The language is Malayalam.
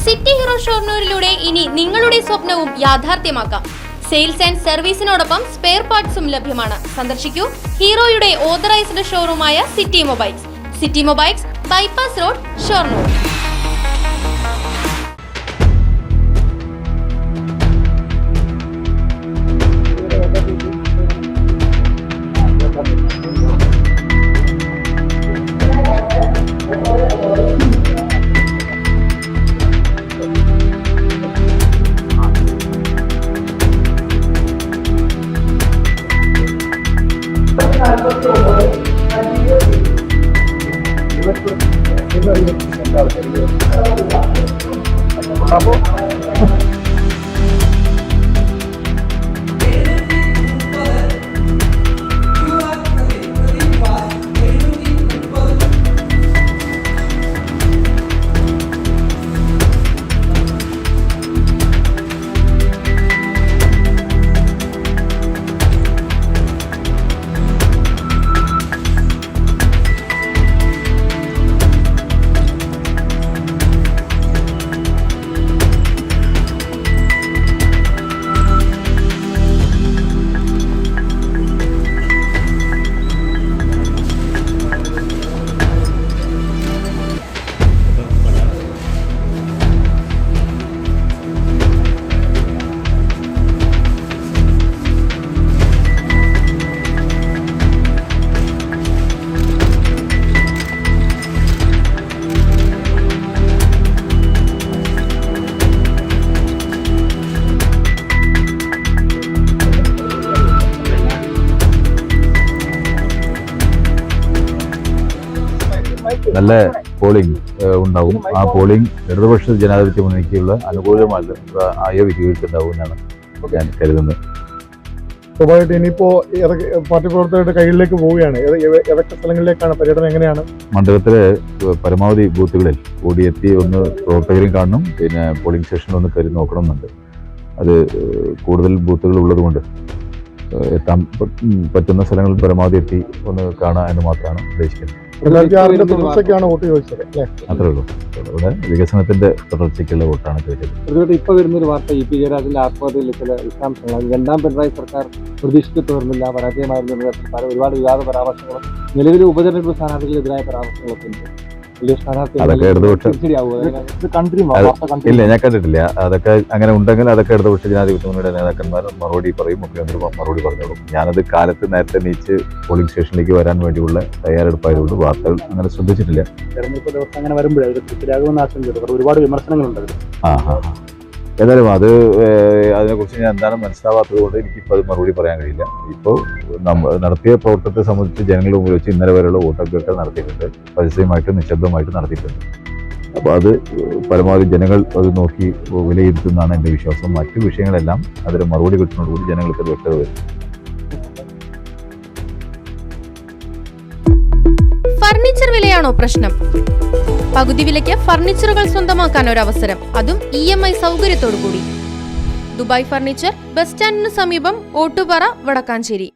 സിറ്റി ഹീറോ ഷൊർണൂരിലൂടെ ഇനി നിങ്ങളുടെ സ്വപ്നവും യാഥാർത്ഥ്യമാക്കാം. സെയിൽസ് ആൻഡ് സർവീസിനോടൊപ്പം സ്പെയർ പാർട്സും ലഭ്യമാണ്. സന്ദർശിക്കൂ ഹീറോയുടെ ഓതറൈസ്ഡ് ഷോറൂമായ City Mobiles. City Mobiles, bypass road, Shoranur. നല്ല പോളിംഗ് ഉണ്ടാവും. ആ പോളിംഗ് ഇടതുപക്ഷ ജനാധിപത്യ മുന്നണിക്കുള്ള അനുകൂലമായ വിധികൾക്കുണ്ടാവും എന്നാണ് ഞാൻ കരുതുന്നത്. സ്വാഭാവികമായിട്ട് ഇനിയിപ്പോ പാർട്ടി പ്രവർത്തകരുടെ കയ്യിലേക്ക് പോവുകയാണ്. ഏതൊക്കെ സ്ഥലങ്ങളിലേക്കാണ് പര്യടനം? എങ്ങനെയാണ്? മണ്ഡലത്തിലെ പരമാവധി ബൂത്തുകളിൽ ഓടിയെത്തി ഒന്ന് പ്രവർത്തകരെയും കാണണം, പിന്നെ പോളിംഗ് സ്റ്റേഷനിൽ ഒന്ന് കയറി നോക്കണമെന്നുണ്ട്. അത് കൂടുതൽ ബൂത്തുകൾ ഉള്ളതുകൊണ്ട് എത്താൻ പറ്റുന്ന സ്ഥലങ്ങളിൽ പരമാവധി എത്തി ഒന്ന് കാണുക എന്ന് മാത്രമാണ് ഉദ്ദേശിക്കുന്നത്. വോട്ട് ചോദിച്ചത് അത്രേ ഉള്ളൂ. ഇവിടെ വികസനത്തിന്റെ തുടർച്ചയ്ക്കുള്ള വോട്ടാണ് ചോദിച്ചത്. ഇപ്പൊ വരുന്നൊരു വാർത്ത ഇ പി ജയരാജന്റെ ആത്മഹത്യയിലെ ചില വിശദാംശങ്ങൾ. രണ്ടാം പിണറായി സർക്കാർ പ്രതീക്ഷിച്ചു തീർന്നില്ല, പരാജയമായിരുന്നു. ഒരുപാട് വിവാദ പരാമർശങ്ങളും നിലവിലെ ഉപതെരഞ്ഞെടുപ്പ് സ്ഥാനാർത്ഥികൾക്കെതിരായ പരാമർശങ്ങളൊക്കെ ഉണ്ട്. അതൊക്കെ ഇല്ല, ഞാൻ കണ്ടിട്ടില്ല. അതൊക്കെ അങ്ങനെ ഉണ്ടെങ്കിൽ അതൊക്കെ ഇടതുപക്ഷ ജനാധിപത്യ മുന്നണിയുടെ നേതാക്കന്മാർ മറുപടി പറയും, മുഖ്യമന്ത്രി മറുപടി പറഞ്ഞോളും. ഞാനത് കാലത്ത് നേരത്തെ നീച്ച് പോളിംഗ് സ്റ്റേഷനിലേക്ക് വരാൻ വേണ്ടിയുള്ള തയ്യാറെടുപ്പായതുകൊണ്ട് വാർത്തകൾ അങ്ങനെ ശ്രദ്ധിച്ചിട്ടില്ല. തെരഞ്ഞെടുപ്പ് ദിവസം അങ്ങനെ വരുമ്പോഴേ ഒരുപാട് വിമർശനങ്ങളുണ്ട്. ഏതായാലും അതിനെക്കുറിച്ച് ഞാൻ എന്താണ് മനസ്സിലാവാത്തത് കൊണ്ട് എനിക്കിപ്പോൾ അത് മറുപടി പറയാൻ കഴിയില്ല. ഇപ്പോൾ നമ്മൾ നടത്തിയ പ്രവർത്തനത്തെ സംബന്ധിച്ച് ജനങ്ങളുടെ മുമ്പിൽ വെച്ച് ഇന്നലെ വരെയുള്ള വോട്ടഭ്യർത്ഥന നടത്തിയിട്ടുണ്ട്, പരസ്യമായിട്ടും നിശബ്ദമായിട്ടും നടത്തിയിട്ടുണ്ട്. അപ്പോൾ അത് പരമാവധി ജനങ്ങൾ അത് നോക്കി വിലയിരുത്തുന്നതാണ് എൻ്റെ വിശ്വാസം. മറ്റു വിഷയങ്ങളെല്ലാം അതിന് മറുപടി കിട്ടുന്നതോടുകൂടി ജനങ്ങൾക്ക് അത് വ്യക്തത വരും. ഫർണിച്ചർ വിലയാണോ പ്രശ്നം? പകുതി വിലയ്ക്ക് ഫർണിച്ചറുകൾ സ്വന്തമാക്കാൻ ഒരു അവസരം, അതും EMI സൗകര്യത്തോടു കൂടി. ദുബായ് ഫർണിച്ചർ, ബസ് സ്റ്റാൻഡിന് സമീപം, ഓട്ടുപാറ, വടക്കാഞ്ചേരി.